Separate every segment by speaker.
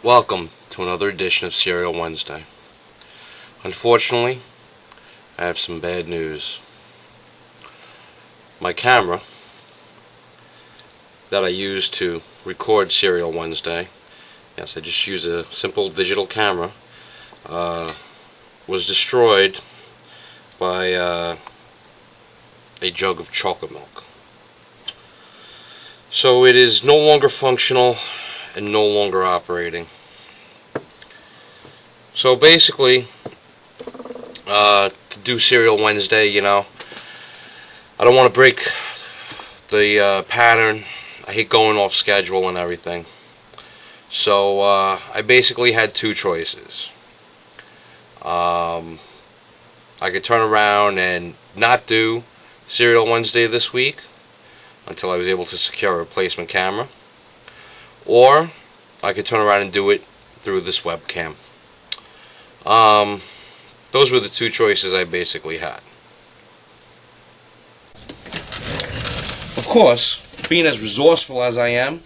Speaker 1: Welcome to another edition of Cereal Wednesday. Unfortunately, I have some bad news. My camera that I use to record Cereal Wednesday, yes, I just use a simple digital camera, was destroyed by a jug of chocolate milk. So it is no longer functional and no longer operating. So basically, to do Cereal Wednesday, I don't want to break the pattern. I hate going off schedule and everything. So I basically had two choices. I could turn around and not do Cereal Wednesday this week until I was able to secure a replacement camera, or I could turn around and do it through this webcam. Those were the two choices I basically had. Of course, being as resourceful as I am,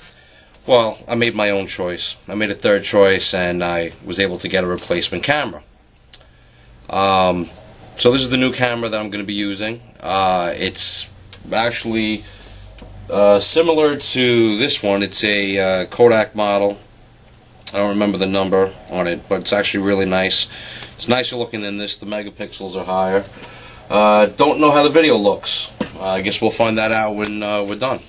Speaker 1: well, I made my own choice. I made a third choice, and I was able to get a replacement camera. So this is the new camera that I'm going to be using. It's actually similar to this one. It's a Kodak model. I don't remember the number on it, but it's actually really nice. It's nicer looking than this. The megapixels are higher. Don't know how the video looks. I guess we'll find that out when we're done.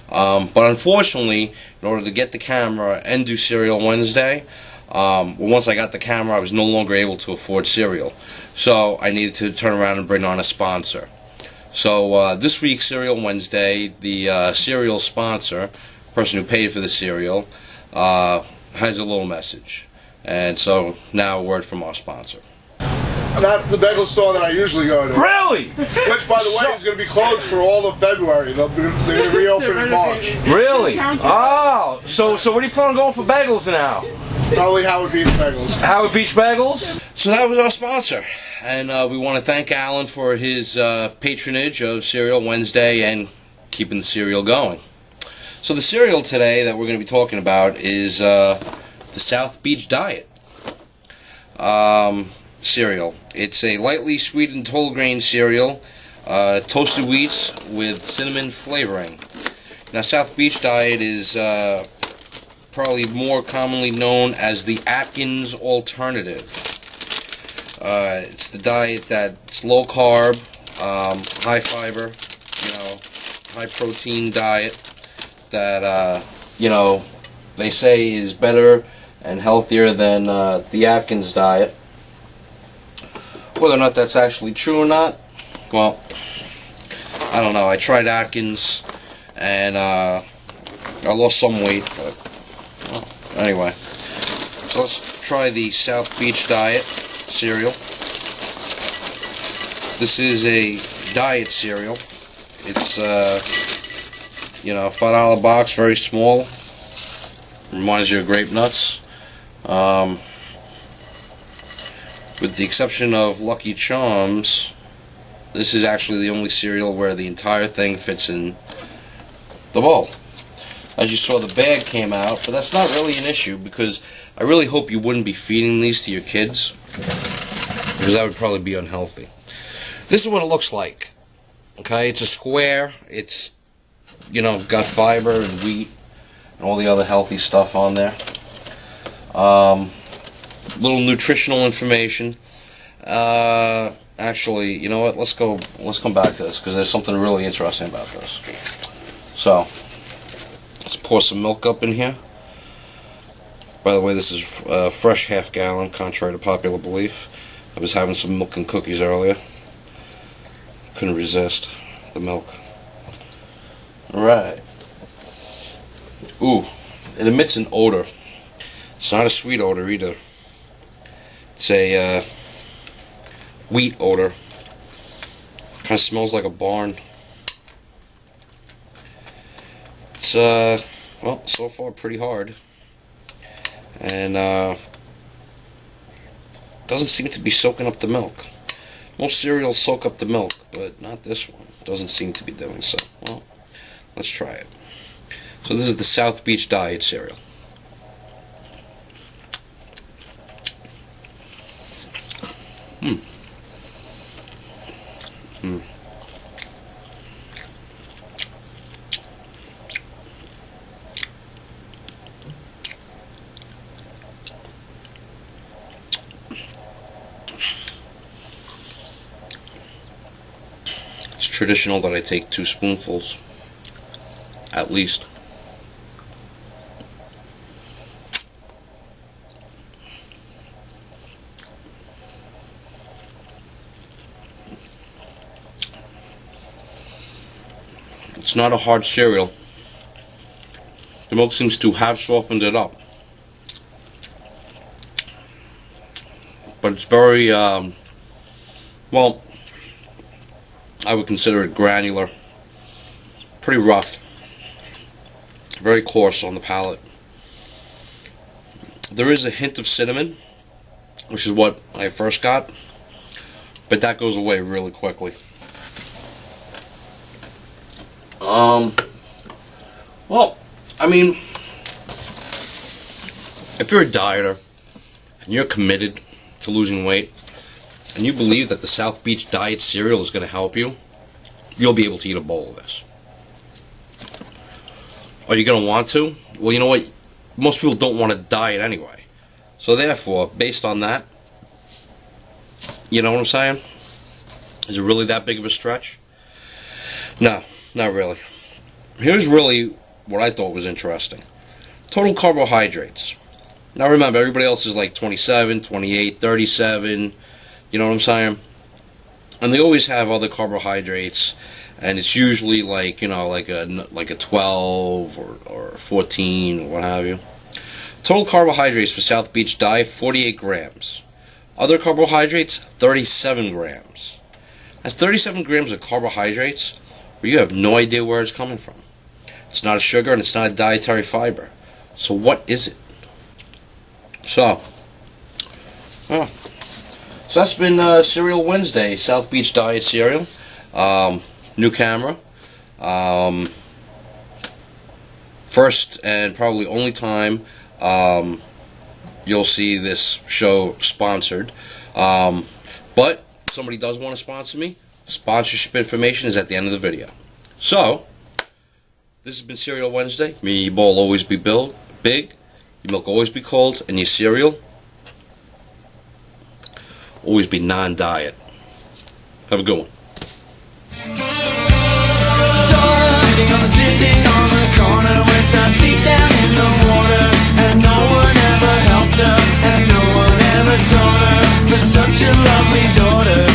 Speaker 1: But unfortunately, in order to get the camera and do Cereal Wednesday, once I got the camera, I was no longer able to afford cereal. So I needed to turn around and bring on a sponsor. So this week's Cereal Wednesday, the cereal sponsor, person who paid for the cereal, has a little message. And so now a word from our sponsor.
Speaker 2: Not the bagel store that I usually go to.
Speaker 3: Really?
Speaker 2: Which, by the way, is going to be closed for all of February. They'll reopen in March.
Speaker 3: Really? Oh, so where do you plan on going for bagels now?
Speaker 2: Probably Howard Beach Bagels.
Speaker 3: Howard Beach Bagels?
Speaker 1: So that was our sponsor. And we want to thank Alan for his patronage of Cereal Wednesday and keeping the cereal going. So the cereal today that we're going to be talking about is the South Beach Diet cereal. It's a lightly sweetened whole grain cereal, toasted wheats with cinnamon flavoring. Now, South Beach Diet is probably more commonly known as the Atkins alternative. It's the diet that's low carb, high fiber, high protein diet that they say is better and healthier than the Atkins diet. Whether or not that's actually true or not, well, I don't know. I tried Atkins and I lost some weight, but well, anyway. So let's try the South Beach Diet cereal. This is a diet cereal. It's $5 box, very small. Reminds you of grape nuts. With the exception of Lucky Charms, this is actually the only cereal where the entire thing fits in the bowl. As you saw, the bag came out, but that's not really an issue because I really hope you wouldn't be feeding these to your kids, because that would probably be unhealthy. This is what it looks like. Okay, it's a square. It's got fiber and wheat and all the other healthy stuff on there. Little nutritional information. Actually, you know what? Let's come back to this because there's something really interesting about this. So, let's pour some milk up in here. By the way, this is fresh half gallon, contrary to popular belief. I was having some milk and cookies earlier. Couldn't resist the milk. Alright. Ooh, it emits an odor. It's not a sweet odor either. It's a wheat odor. Kind of smells like a barn. It's well, so far pretty hard, and doesn't seem to be soaking up the milk. Most cereals soak up the milk, but not this one. Doesn't seem to be doing so. Well, let's try it. So this is the South Beach Diet cereal. It's traditional that I take 2 spoonfuls, at least. It's not a hard cereal. The milk seems to have softened it up. But it's very, well, I would consider it granular. Pretty rough. Very coarse on the palate. There is a hint of cinnamon, which is what I first got, but that goes away really quickly. Well, I mean, if you're a dieter and you're committed to losing weight and you believe that the South Beach Diet cereal is going to help you, you'll be able to eat a bowl of this. Are you going to want to? Well, you know what? Most people don't want to diet anyway. So therefore, based on that, you know what I'm saying? Is it really that big of a stretch? No, not really. Here's really what I thought was interesting. Total carbohydrates. Now remember, everybody else is like 27, 28, 37, you know what I'm saying? And they always have other carbohydrates, and it's usually like, you know, like a 12 or 14 or what have you. Total carbohydrates for South Beach Diet, 48 grams. Other carbohydrates, 37 grams. That's 37 grams of carbohydrates where you have no idea where it's coming from. It's not a sugar and it's not a dietary fiber. So what is it? So that's been Cereal Wednesday, South Beach Diet cereal. New camera. First and probably only time you'll see this show sponsored. But if somebody does want to sponsor me, sponsorship information is at the end of the video. So, this has been Cereal Wednesday. May your bowl always be big, your milk always be cold, and your cereal always be non-diet. Have a good one.
Speaker 4: Sitting on the corner with her feet down in the water, and no one ever helped her, and no one ever told her, for such a lovely daughter.